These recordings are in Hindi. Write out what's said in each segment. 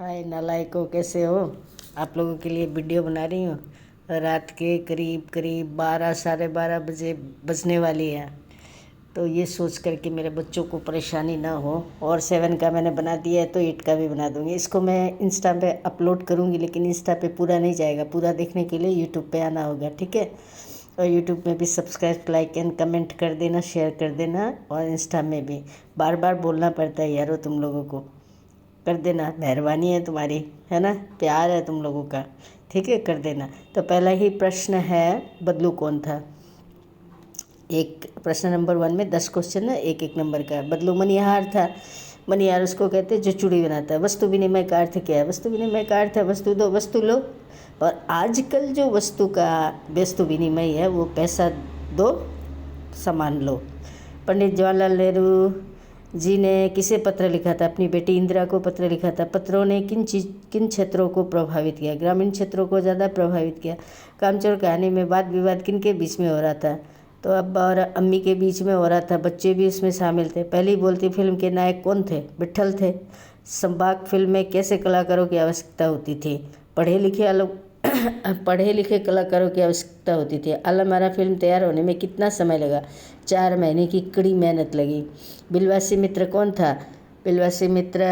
हाय नालायकों, कैसे हो। आप लोगों के लिए वीडियो बना रही हूँ। रात के करीब करीब 12 साढ़े 12 बजे बजने वाली है। तो ये सोच कर कि मेरे बच्चों को परेशानी ना हो, और 7 का मैंने बना दिया है तो 8 का भी बना दूँगी। इसको मैं इंस्टा पे अपलोड करूँगी, लेकिन इंस्टा पे पूरा नहीं जाएगा। पूरा देखने के लिए यूट्यूब पे आना होगा, ठीक है। और यूट्यूब में भी सब्सक्राइब, लाइक एंड कमेंट कर देना, शेयर कर देना। और इंस्टा में भी बार बार बोलना पड़ता है यारो, तुम लोगों को कर देना। मेहरबानी है तुम्हारी, है ना, प्यार है तुम लोगों का, ठीक है, कर देना। तो पहला ही प्रश्न है, बदलू कौन था। एक प्रश्न नंबर 1 में 10 क्वेश्चन है, एक एक नंबर का। बदलू मनिहार था। मनिहार उसको कहते हैं जो चूड़ी बनाता है। वस्तु विनिमय का अर्थ क्या है। वस्तु विनिमय का अर्थ है वस्तु दो वस्तु लो। और आजकल जो वस्तु विनिमय है वो पैसा दो सामान लो। पंडित जवाहरलाल नेहरू जी ने किसे पत्र लिखा था। अपनी बेटी इंदिरा को पत्र लिखा था। पत्रों ने किन क्षेत्रों को प्रभावित किया। ग्रामीण क्षेत्रों को ज़्यादा प्रभावित किया। कामचोर कहानी में वाद विवाद किन के बीच में हो रहा था। तो अब्बा और अम्मी के बीच में हो रहा था। बच्चे भी उसमें शामिल थे। पहली बोलती फिल्म के नायक कौन थे। विट्ठल थे। संवाद फिल्म में कैसे कलाकारों की आवश्यकता होती थी। पढ़े लिखे कलाकारों की आवश्यकता होती थी। आलमारा फिल्म तैयार होने में कितना समय लगा। 4 महीने की कड़ी मेहनत लगी। बिलवासी मित्र कौन था। बिलवासी मित्र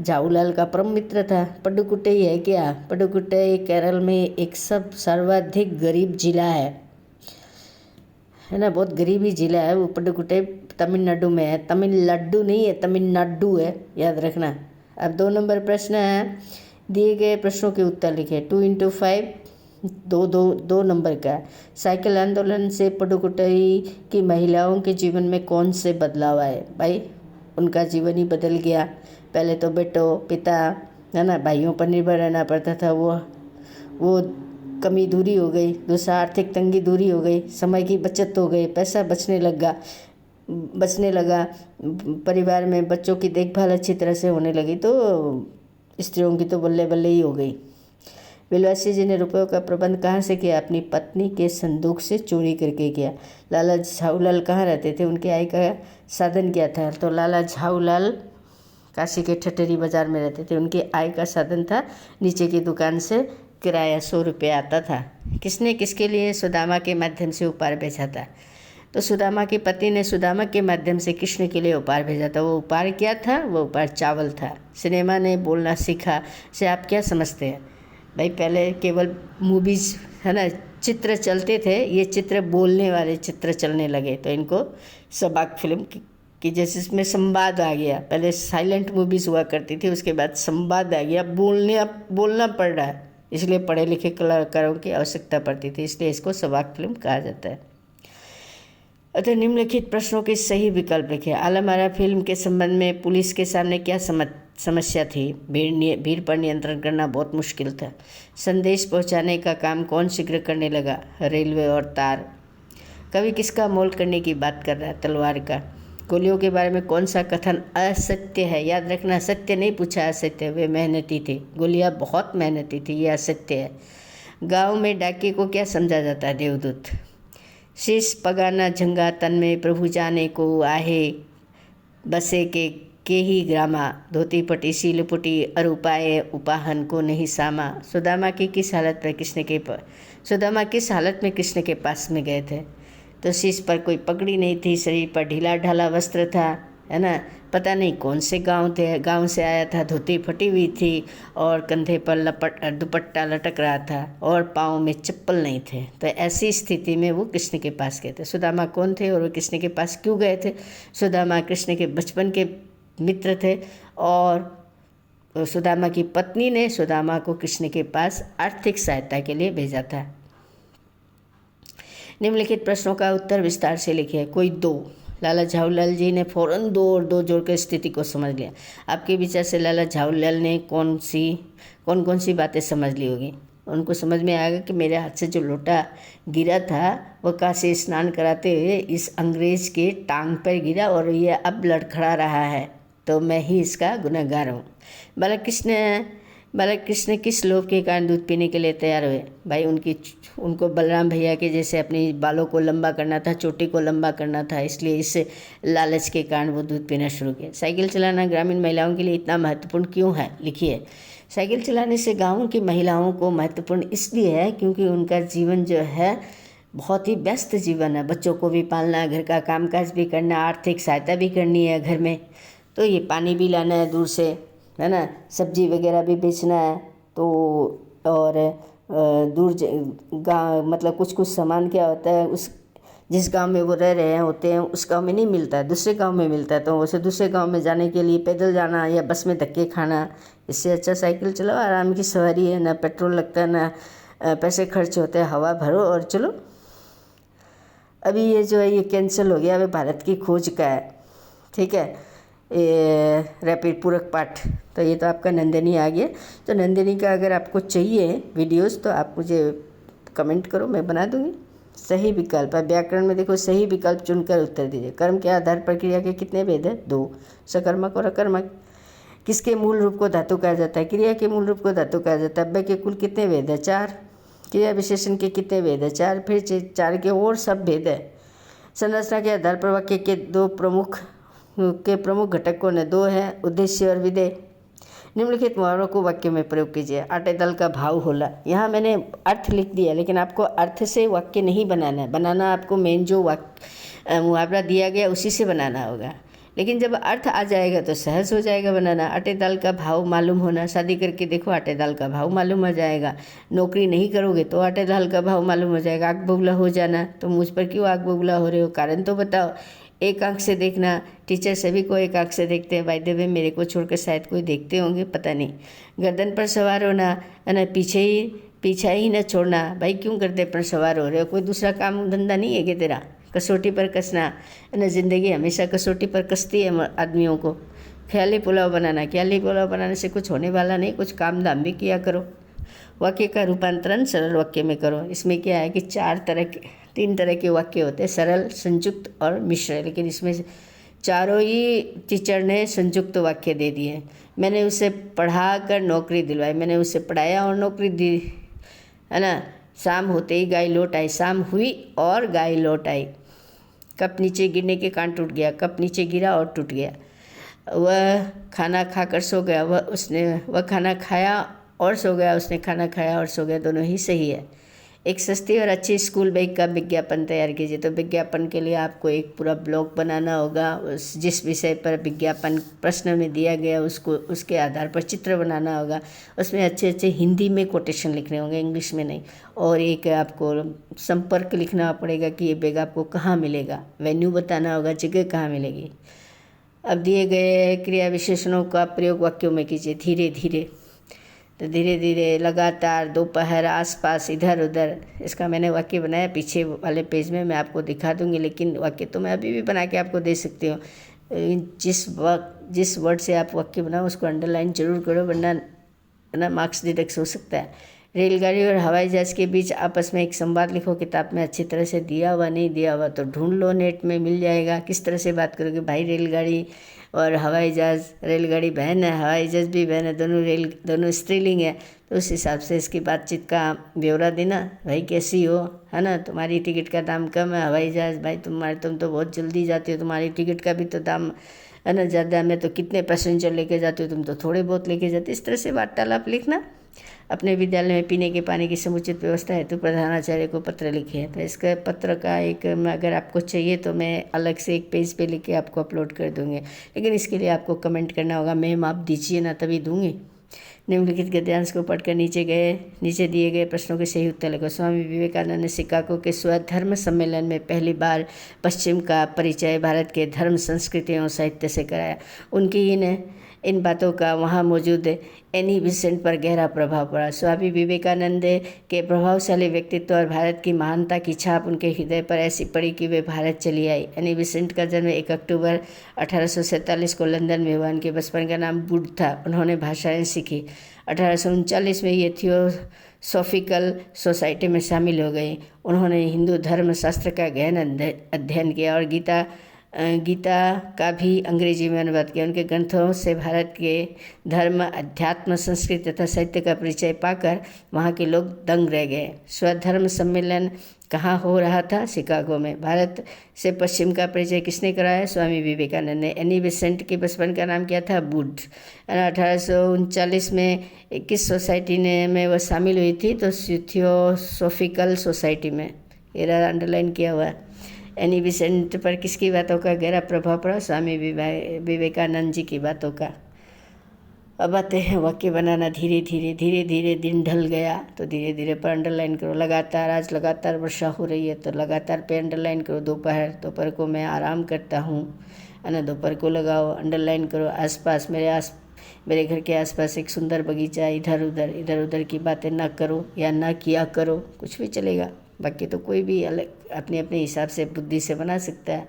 झाऊलाल का परम मित्र था। पडुकुट्टई है क्या। पडुकुट्टई केरल में एक सर्वाधिक गरीब जिला है ना, बहुत गरीबी जिला है वो। पडुकुट्टई तमिलनाडु में है। तमिलनाडु नहीं है, तमिलनाडु है, याद रखना। अब 2 नंबर प्रश्न है, दिए गए प्रश्नों के उत्तर लिखे। 2 × 5 दो नंबर का। साइकिल आंदोलन से पडुकुट्टई की महिलाओं के जीवन में कौन से बदलाव आए। भाई उनका जीवन ही बदल गया। पहले तो बेटो पिता, है ना, भाइयों पर निर्भर रहना पड़ता था, वो कमी दूरी हो गई। दूसरा, आर्थिक तंगी दूरी हो गई। समय की बचत हो गई। पैसा बचने लगा। परिवार में बच्चों की देखभाल अच्छी तरह से होने लगी। तो स्त्रियों की तो बल्ले बल्ले ही हो गई। बिलवासी जी ने रुपयों का प्रबंध कहाँ से किया। अपनी पत्नी के संदूक से चोरी करके किया। लाला झाऊलाल कहाँ रहते थे। उनकी आय का साधन क्या था। तो लाला झाऊलाल काशी के ठठेरी बाजार में रहते थे। उनकी आय का साधन था नीचे की दुकान से किराया 100 रुपये आता था। किसने किसके लिए सुदामा के माध्यम से उपहार भेजा था। तो सुदामा की पति ने सुदामा के माध्यम से कृष्ण के लिए उपहार भेजा था। वो उपहार क्या था। वो उपहार चावल था। सिनेमा ने बोलना सीखा से आप क्या समझते हैं। भाई पहले केवल मूवीज़, है ना, चित्र चलते थे। ये चित्र बोलने वाले चित्र चलने लगे, तो इनको सबाक फिल्म कि जैसे इसमें संवाद आ गया। पहले साइलेंट मूवीज़ हुआ करती थी, उसके बाद संवाद आ गया। बोलना पड़ रहा है, इसलिए पढ़े लिखे कलाकारों की आवश्यकता पड़ती थी, इसलिए इसको सबाक फिल्म कहा जाता है। अतः निम्नलिखित प्रश्नों के सही विकल्प लिखें। आलमारा फिल्म के संबंध में पुलिस के सामने क्या समस्या थी। भीड़ पर नियंत्रण करना बहुत मुश्किल था। संदेश पहुंचाने का काम कौन शीघ्र करने लगा। रेलवे और तार। कवि किसका मोल करने की बात कर रहा है। तलवार का। गोलियों के बारे में कौन सा कथन असत्य है। याद रखना, सत्य नहीं पूछा, असत्य। वे मेहनती थे। गोलियां बहुत मेहनती थी, ये असत्य है। गाँव में डाके को क्या समझा जाता है। देवदूत। शीश पगाना झंगा तन में प्रभु जाने को आहे बसे के ही ग्रामा धोती पटी सील पुटी अरुपाए उपाहन को नहीं सामा। सुदामा किस हालत में कृष्ण के पास में गए थे। तो शीश पर कोई पगड़ी नहीं थी। शरीर पर ढीला ढाला वस्त्र था, है ना। पता नहीं कौन से गांव से आया था। धोती फटी हुई थी और कंधे पर दुपट्टा लटक रहा था और पाँव में चप्पल नहीं थे। तो ऐसी स्थिति में वो कृष्ण के पास गए थे। सुदामा कौन थे और वो कृष्ण के पास क्यों गए थे। सुदामा कृष्ण के बचपन के मित्र थे और सुदामा की पत्नी ने सुदामा को कृष्ण के पास आर्थिक सहायता के लिए भेजा था। निम्नलिखित प्रश्नों का उत्तर विस्तार से लिखिए। कोई 2। लाला झाऊलाल जी ने फौरन 2 और 2 जोड़कर स्थिति को समझ लिया। आपके विचार से लाला झाऊलाल ने कौन कौन सी बातें समझ ली होगी। उनको समझ में आएगा कि मेरे हाथ से जो लोटा गिरा था वह काशी स्नान कराते हुए इस अंग्रेज के टांग पर गिरा और ये अब लड़खड़ा रहा है, तो मैं ही इसका गुनहगार हूँ। बालकृष्ण बालक कृष्ण किस लोभ के कारण दूध पीने के लिए तैयार हुए? भाई उनको बलराम भैया के जैसे अपने बालों को लंबा करना था, चोटी को लंबा करना था, इसलिए इस लालच के कारण वो दूध पीना शुरू किया। साइकिल चलाना ग्रामीण महिलाओं के लिए इतना महत्वपूर्ण क्यों है? लिखिए। साइकिल चलाने से गाँव की महिलाओं को महत्वपूर्ण इसलिए है क्योंकि उनका जीवन जो है बहुत ही व्यस्त जीवन है। बच्चों को भी पालना है, घर का कामकाज भी करना, आर्थिक सहायता भी करनी है घर में, तो ये पानी भी लाना है दूर से, है ना, सब्जी वगैरह भी बेचना है, तो और दूर गाँव मतलब कुछ सामान क्या होता है उस जिस गांव में वो रह रहे होते हैं उस गांव में नहीं मिलता है, दूसरे गांव में मिलता है, तो उसे दूसरे गांव में जाने के लिए पैदल जाना या बस में धक्के खाना, इससे अच्छा साइकिल चलाओ, आराम की सवारी है, ना पेट्रोल लगता है, ना पैसे खर्च होते हैं, हवा भरो और चलो। अभी ये जो है ये कैंसिल हो गया, अभी भारत की खोज का है, ठीक है, ये रैपिड पूरक पाठ, तो ये तो आपका नंदिनी आ गया। तो नंदिनी का अगर आपको चाहिए वीडियोस तो आप मुझे कमेंट करो, मैं बना दूंगी। सही विकल्प है, व्याकरण में देखो सही विकल्प चुनकर उत्तर दीजिए। कर्म के आधार पर क्रिया के कितने भेद है? 2, सकर्मक और अकर्मक। किसके मूल रूप को धातु कहा जाता है? क्रिया के मूल रूप को धातु कहा जाता है। अव्यय के कुल कितने भेद है? 4। क्रिया विशेषण के कितने भेद है? 4। फिर 4 के और सब भेद है। संरचना के आधार पर वाक्य के प्रमुख घटक कौन है? 2 है, उद्देश्य और विधेय। निम्नलिखित मुहावरों को वाक्य में प्रयोग कीजिए। आटे दाल का भाव होला, यहाँ मैंने अर्थ लिख दिया, लेकिन आपको अर्थ से वाक्य नहीं बनाना है, बनाना आपको मेन जो मुहावरा दिया गया उसी से बनाना होगा, लेकिन जब अर्थ आ जाएगा तो सहज हो जाएगा बनाना। आटे दाल का भाव मालूम होना, शादी करके देखो आटे दाल का भाव मालूम हो जाएगा। नौकरी नहीं करोगे तो आटे दाल का भाव मालूम हो जाएगा। आग बबूला हो जाना, तो मुझ पर क्यों आग बबूला हो रहे हो, कारण तो बताओ। एक आंख से देखना, टीचर सभी को एक आंख से देखते हैं, बाय द वे मेरे को छोड़कर शायद कोई देखते होंगे, पता नहीं। गर्दन पर सवार होना है ना, पीछा ही न छोड़ना, भाई क्यों गर्दन पर सवार हो रहे हो, कोई दूसरा काम धंधा नहीं है कि तेरा। कसौटी पर कसना है ना, ज़िंदगी हमेशा कसौटी पर कसती है आदमियों को। ख्याली पुलाव बनाना, ख्याली पुलाव बनाने से कुछ होने वाला नहीं, कुछ काम धाम भी किया करो। वाक्य का रूपांतरण सरल वाक्य में करो। इसमें क्या है कि 3 तरह के वाक्य होते हैं, सरल, संयुक्त और मिश्र, लेकिन इसमें चारों ही टीचर ने संयुक्त वाक्य दे दिए। मैंने उसे पढ़ा कर नौकरी दिलवाई, मैंने उसे पढ़ाया और नौकरी दी, है ना। शाम होते ही गाय लौट आई, शाम हुई और गाय लौट आई। कप नीचे गिरने के कारण टूट गया, कप नीचे गिरा और टूट गया। वह खाना खाकर सो गया, वह खाना खाया और सो गया, उसने खाना खाया और सो गया, दोनों ही सही है। एक सस्ती और अच्छी स्कूल बैग का विज्ञापन तैयार कीजिए। तो विज्ञापन के लिए आपको एक पूरा ब्लॉग बनाना होगा, जिस विषय पर विज्ञापन प्रश्न में दिया गया उसके आधार पर चित्र बनाना होगा। उसमें अच्छे अच्छे हिंदी में कोटेशन लिखने होंगे, इंग्लिश में नहीं। और एक आपको संपर्क लिखना पड़ेगा कि ये बैग आपको कहाँ मिलेगा, वेन्यू बताना होगा, जगह कहाँ मिलेगी। अब दिए गए क्रिया विशेषणों का प्रयोग वाक्यों में कीजिए। धीरे धीरे, तो धीरे धीरे, लगातार, दोपहर, आसपास, इधर उधर, इसका मैंने वाक्य बनाया, पीछे वाले पेज में मैं आपको दिखा दूंगी, लेकिन वाक्य तो मैं अभी भी बना के आपको दे सकती हूँ। जिस वर्ड से आप वाक्य बनाओ उसको अंडरलाइन जरूर करो, वरना मार्क्स डिडक्ट हो सकता है। रेलगाड़ी और हवाई जहाज़ के बीच आपस में एक संवाद लिखो। किताब में अच्छी तरह से दिया हुआ नहीं दिया हुआ तो ढूंढ लो, नेट में मिल जाएगा। किस तरह से बात करोगे? भाई रेलगाड़ी और हवाई जहाज़, रेलगाड़ी बहन है, हवाई जहाज़ भी बहन है, दोनों स्त्रीलिंग है, तो उस हिसाब से इसकी बातचीत का ब्यौरा देना। भाई कैसी हो, है ना, तुम्हारी टिकट का दाम कम है। हवाई जहाज़, भाई तुम तो बहुत जल्दी जाते हो, तुम्हारी टिकट का भी तो दाम है ना ज़्यादा, मैं तो कितने पैसेंजर लेके जाते हो, तुम तो थोड़े बहुत लेके जाते। इस तरह से वार्तालाप लिखना। अपने विद्यालय में पीने के पानी की समुचित व्यवस्था हेतु प्रधानाचार्य को पत्र लिखे। तो इसका पत्र का एक अगर आपको चाहिए तो मैं अलग से एक पेज पे लिख के आपको अपलोड कर दूँगी, लेकिन इसके लिए आपको कमेंट करना होगा, मैम आप दीजिए ना तभी दूँगी। निम्नलिखित गद्यांश को पढ़कर नीचे दिए गए प्रश्नों के सही उत्तर लिखो। स्वामी विवेकानंद ने शिकागो के स्वधर्म सम्मेलन में पहली बार पश्चिम का परिचय भारत के धर्म, संस्कृति और साहित्य से कराया। उनकी इन बातों का वहाँ मौजूद एनी बेसेंट पर गहरा प्रभाव पड़ा। स्वामी विवेकानंद के प्रभावशाली व्यक्तित्व और भारत की महानता की छाप उनके हृदय पर ऐसी पड़ी कि वे भारत चली आई। एनी बेसेंट का जन्म 1 अक्टूबर 1847 को लंदन में हुआ। उनके बचपन का नाम वुड था। उन्होंने भाषाएं सीखी। 1839 में ये थियोसॉफिकल सोसाइटी में शामिल हो गई। उन्होंने हिंदू धर्म शास्त्र का गहन अध्ययन किया और गीता गीता का भी अंग्रेजी में अनुवाद किया। उनके ग्रंथों से भारत के धर्म, अध्यात्म, संस्कृति तथा साहित्य का परिचय पाकर वहाँ के लोग दंग रह गए। स्वधर्म सम्मेलन कहाँ हो रहा था? शिकागो में। भारत से पश्चिम का परिचय किसने कराया? स्वामी विवेकानंद ने। एनी बेसेंट के बचपन का नाम क्या था? बुड। 1839 में किस सोसाइटी में वह शामिल हुई थी? तो थियोसॉफिकल सोसाइटी में। ये अंडरलाइन किया हुआ है। एनी बेसेंट पर किसकी बातों का गहरा प्रभाव पड़ा? स्वामी विवेकानंद जी की बातों का। अब आते हैं वाक्य बनाना। धीरे धीरे दिन ढल गया, तो धीरे धीरे पर अंडरलाइन करो। लगातार, आज लगातार वर्षा हो रही है, तो लगातार पे अंडरलाइन करो। दोपहर को मैं आराम करता हूँ, है ना, दोपहर को लगाओ, अंडरलाइन करो। आसपास, मेरे घर के आसपास एक सुंदर बगीचा। इधर उधर की बातें ना करो या ना किया करो, कुछ भी चलेगा। बाकी तो कोई भी अलग अपने हिसाब से बुद्धि से बना सकता है।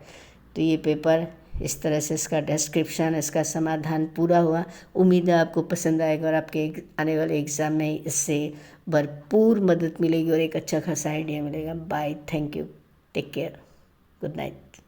तो ये पेपर इस तरह से, इसका डिस्क्रिप्शन, इसका समाधान पूरा हुआ। उम्मीद है आपको पसंद आएगा और आपके आने वाले एग्ज़ाम में इससे भरपूर मदद मिलेगी और एक अच्छा खासा आइडिया मिलेगा। Bye, thank you, take care, good night.